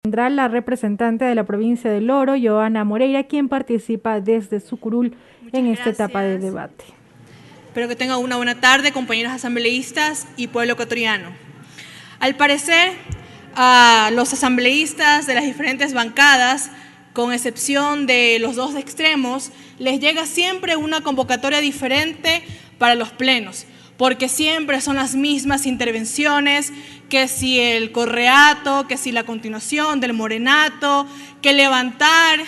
Tendrá la representante de la provincia del Oro, Joana Moreira, quien participa desde su curul en esta etapa de debate. Espero que tengan una buena tarde, compañeros asambleístas y pueblo ecuatoriano. Al parecer, a los asambleístas de las diferentes bancadas, con excepción de los dos extremos, les llega siempre una convocatoria diferente para los plenos, porque siempre son las mismas intervenciones, que si el correato, que si la continuación del morenato, que levantar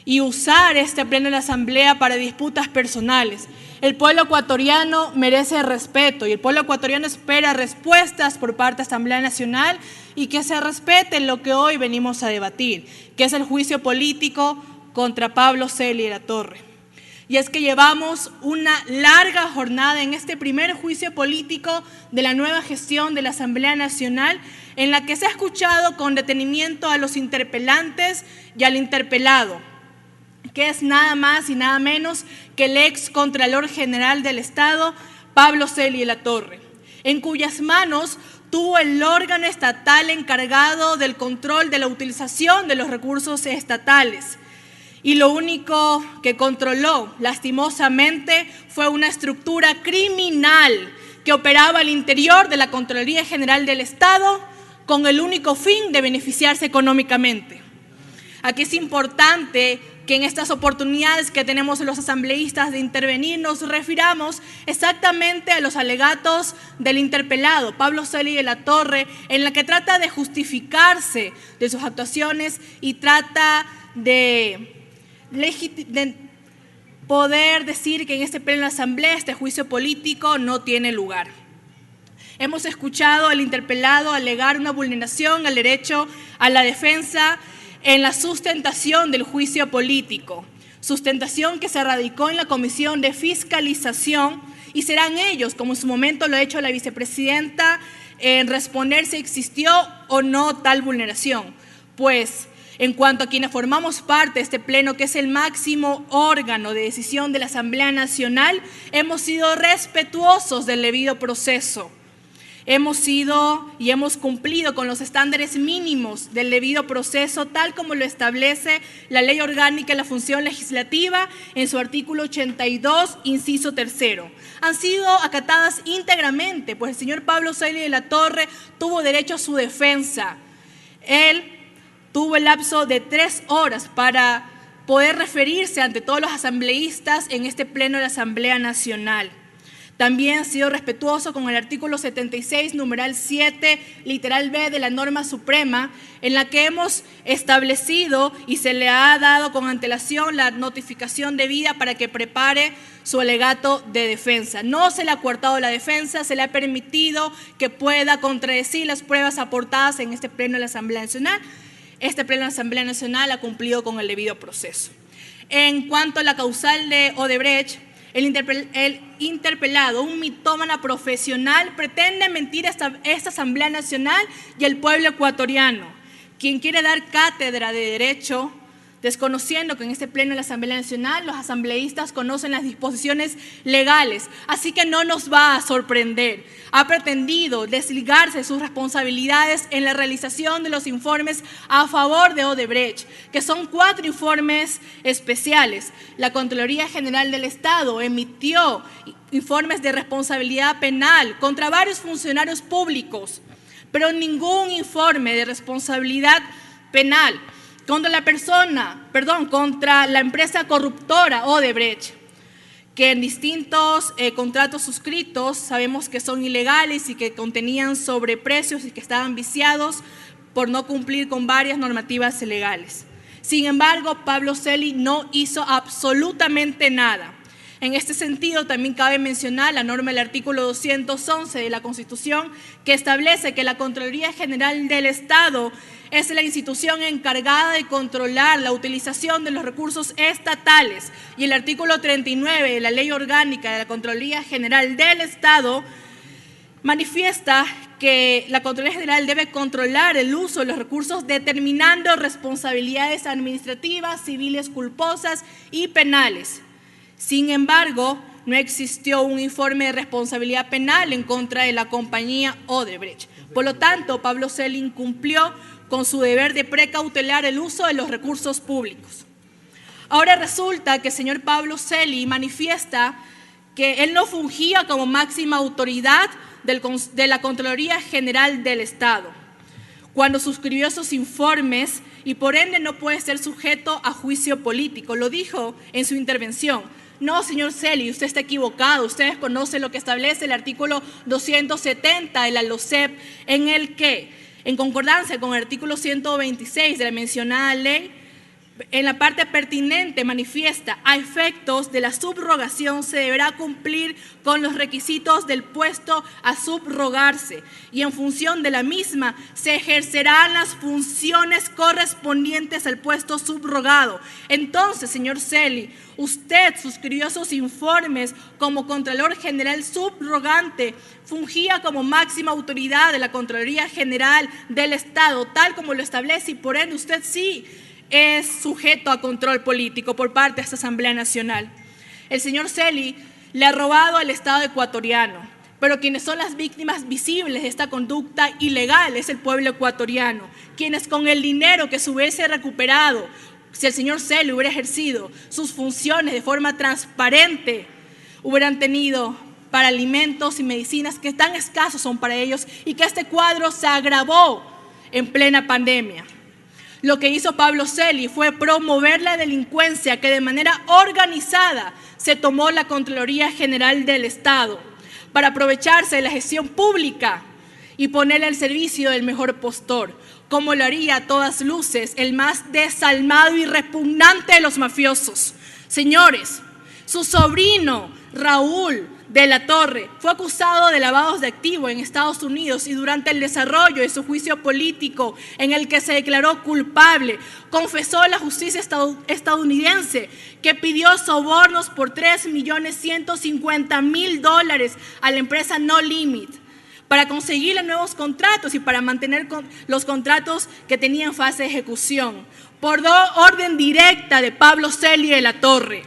y usar este pleno de la asamblea para disputas personales. El pueblo ecuatoriano merece respeto y el pueblo ecuatoriano espera respuestas por parte de la Asamblea Nacional y que se respete lo que hoy venimos a debatir, que es el juicio político contra Pablo Celi de la Torre. Y es que llevamos una larga jornada en este primer juicio político de la nueva gestión de la Asamblea Nacional, en la que se ha escuchado con detenimiento a los interpelantes y al interpelado, que es nada más y nada menos que el ex Contralor General del Estado, Pablo Celi de la Torre, en cuyas manos tuvo el órgano estatal encargado del control de la utilización de los recursos estatales. Y lo único que controló, lastimosamente, fue una estructura criminal que operaba al interior de la Contraloría General del Estado con el único fin de beneficiarse económicamente. Aquí es importante que en estas oportunidades que tenemos los asambleístas de intervenir nos refiramos exactamente a los alegatos del interpelado, Pablo Celi de la Torre, en la que trata de justificarse de sus actuaciones y trata de poder decir que en este pleno de la asamblea este juicio político no tiene lugar. Hemos escuchado al interpelado alegar una vulneración al derecho a la defensa en la sustentación del juicio político, sustentación que se radicó en la Comisión de Fiscalización, y serán ellos, como en su momento lo ha hecho la vicepresidenta, en responder si existió o no tal vulneración. Pues en cuanto a quienes formamos parte de este pleno, que es el máximo órgano de decisión de la Asamblea Nacional, hemos sido respetuosos del debido proceso. Hemos sido y hemos cumplido con los estándares mínimos del debido proceso, tal como lo establece la Ley Orgánica de la Función Legislativa en su artículo 82, inciso 3. Han sido acatadas íntegramente, pues el señor Pablo Celi de la Torre tuvo derecho a su defensa. Él tuvo el lapso de 3 horas para poder referirse ante todos los asambleístas en este pleno de la Asamblea Nacional. También ha sido respetuoso con el artículo 76, numeral 7, literal B de la norma suprema, en la que hemos establecido y se le ha dado con antelación la notificación debida para que prepare su alegato de defensa. No se le ha coartado la defensa, se le ha permitido que pueda contradecir las pruebas aportadas en este pleno de la Asamblea Nacional. Este pleno de la Asamblea Nacional ha cumplido con el debido proceso. En cuanto a la causal de Odebrecht, el interpelado, un mitómano profesional, pretende mentir a esta Asamblea Nacional y al pueblo ecuatoriano, quien quiere dar cátedra de derecho, desconociendo que en este pleno de la Asamblea Nacional los asambleístas conocen las disposiciones legales, así que no nos va a sorprender. Ha pretendido desligarse de sus responsabilidades en la realización de los informes a favor de Odebrecht, que son 4 informes especiales. La Contraloría General del Estado emitió informes de responsabilidad penal contra varios funcionarios públicos, pero ningún informe de responsabilidad penal contra la empresa corruptora Odebrecht, que en distintos contratos suscritos sabemos que son ilegales y que contenían sobreprecios y que estaban viciados por no cumplir con varias normativas legales. Sin embargo, Pablo Celi no hizo absolutamente nada. En este sentido, también cabe mencionar la norma del artículo 211 de la Constitución, que establece que la Contraloría General del Estado es la institución encargada de controlar la utilización de los recursos estatales, y el artículo 39 de la Ley Orgánica de la Contraloría General del Estado manifiesta que la Contraloría General debe controlar el uso de los recursos determinando responsabilidades administrativas, civiles culposas y penales. Sin embargo, no existió un informe de responsabilidad penal en contra de la compañía Odebrecht. Por lo tanto, Pablo Celi incumplió con su deber de precautelar el uso de los recursos públicos. Ahora resulta que el señor Pablo Celi manifiesta que él no fungía como máxima autoridad de la Contraloría General del Estado cuando suscribió esos informes y por ende no puede ser sujeto a juicio político. Lo dijo en su intervención. No, señor Celi, usted está equivocado. Ustedes conocen lo que establece el artículo 270 de la LOCEP, en el que, en concordancia con el artículo 126 de la mencionada ley, en la parte pertinente manifiesta: a efectos de la subrogación se deberá cumplir con los requisitos del puesto a subrogarse y en función de la misma se ejercerán las funciones correspondientes al puesto subrogado. Entonces, señor Celi, usted suscribió esos informes como Contralor General subrogante, fungía como máxima autoridad de la Contraloría General del Estado, tal como lo establece, y por ende usted sí es sujeto a control político por parte de esta Asamblea Nacional. El señor Celi le ha robado al Estado ecuatoriano, pero quienes son las víctimas visibles de esta conducta ilegal es el pueblo ecuatoriano, quienes con el dinero que se hubiese recuperado, si el señor Celi hubiera ejercido sus funciones de forma transparente, hubieran tenido para alimentos y medicinas que tan escasos son para ellos y que este cuadro se agravó en plena pandemia. Lo que hizo Pablo Celi fue promover la delincuencia que de manera organizada se tomó la Contraloría General del Estado para aprovecharse de la gestión pública y ponerla al servicio del mejor postor, como lo haría a todas luces el más desalmado y repugnante de los mafiosos. Señores, su sobrino Raúl de la Torre fue acusado de lavados de activos en Estados Unidos y durante el desarrollo de su juicio político en el que se declaró culpable, confesó a la justicia estadounidense que pidió sobornos por $3.150.000 a la empresa No Limit para conseguirle nuevos contratos y para mantener los contratos que tenía en fase de ejecución, por orden directa de Pablo Celi de la Torre.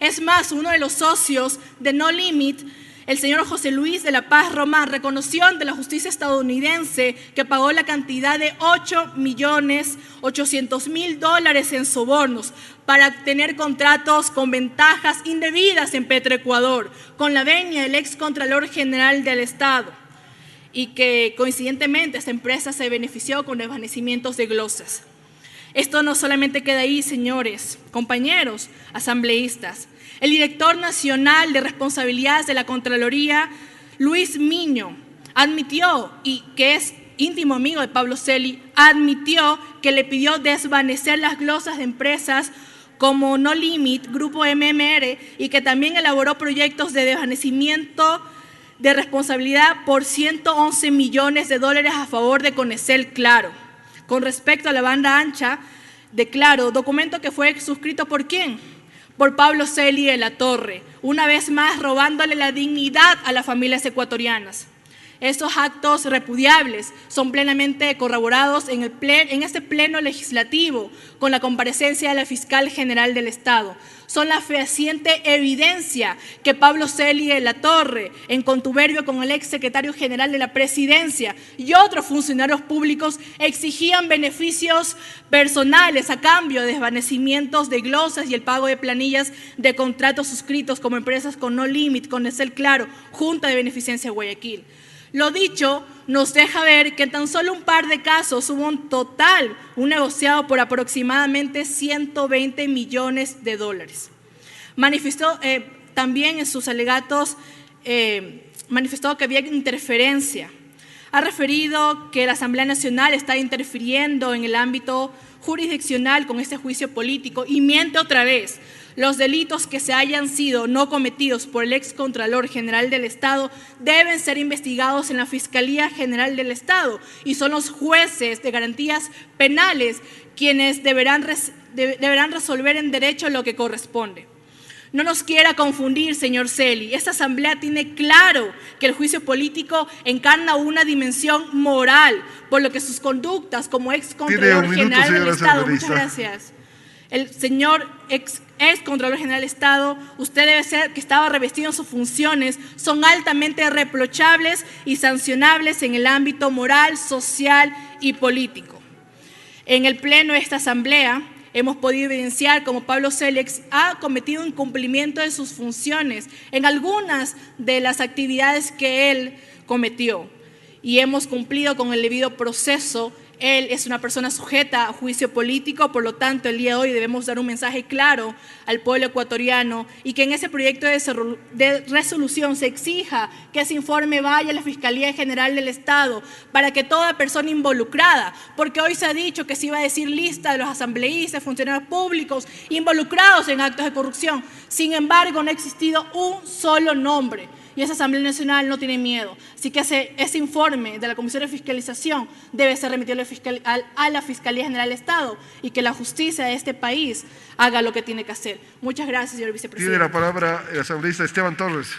Es más, uno de los socios de No Limit, el señor José Luis de la Paz Román, reconoció ante la justicia estadounidense que pagó la cantidad de $8.800.000 en sobornos para obtener contratos con ventajas indebidas en Petroecuador, con la venia del ex Contralor General del Estado, y que coincidentemente esta empresa se benefició con desvanecimientos de glosas. Esto no solamente queda ahí, señores, compañeros asambleístas. El director nacional de responsabilidades de la Contraloría, Luis Miño, admitió, y que es íntimo amigo de Pablo Celi, admitió que le pidió desvanecer las glosas de empresas como No Limit, Grupo MMR, y que también elaboró proyectos de desvanecimiento de responsabilidad por $111 millones a favor de Conecel Claro. Con respecto a la banda ancha de Claro, documento que fue suscrito ¿por quién? Por Pablo Celi de la Torre, una vez más robándole la dignidad a las familias ecuatorianas. Estos actos repudiables son plenamente corroborados en este pleno legislativo con la comparecencia de la Fiscal General del Estado. Son la fehaciente evidencia que Pablo Celi de la Torre, en contubernio con el ex secretario general de la Presidencia y otros funcionarios públicos, exigían beneficios personales a cambio de desvanecimientos de glosas y el pago de planillas de contratos suscritos como empresas con No Limit, Conecel Claro, Junta de Beneficencia Guayaquil. Lo dicho nos deja ver que en tan solo un par de casos hubo un negociado por aproximadamente $120 millones. Manifestó también en sus alegatos, manifestó que había interferencia. Ha referido que la Asamblea Nacional está interfiriendo en el ámbito jurisdiccional con este juicio político y miente otra vez. Los delitos que se hayan sido no cometidos por el ex Contralor General del Estado deben ser investigados en la Fiscalía General del Estado y son los jueces de garantías penales quienes deberán resolver en derecho lo que corresponde. No nos quiera confundir, señor Celi. Esta Asamblea tiene claro que el juicio político encarna una dimensión moral, por lo que sus conductas como ex Contralor General del Estado, muchas gracias. El señor ex Contralor General del Estado, usted debe ser que estaba revestido en sus funciones, son altamente reprochables y sancionables en el ámbito moral, social y político. En el pleno de esta asamblea hemos podido evidenciar cómo Pablo Célix ha cometido incumplimiento de sus funciones en algunas de las actividades que él cometió y hemos cumplido con el debido proceso. Él es una persona sujeta a juicio político, por lo tanto, el día de hoy debemos dar un mensaje claro al pueblo ecuatoriano y que en ese proyecto de resolución se exija que ese informe vaya a la Fiscalía General del Estado para que toda persona involucrada, porque hoy se ha dicho que se iba a decir lista de los asambleístas, funcionarios públicos involucrados en actos de corrupción. Sin embargo, no ha existido un solo nombre. Y esa Asamblea Nacional no tiene miedo. Así que ese informe de la Comisión de Fiscalización debe ser remitido a la Fiscalía General del Estado y que la justicia de este país haga lo que tiene que hacer. Muchas gracias, señor vicepresidente. Tiene la palabra el asambleísta Esteban Torres.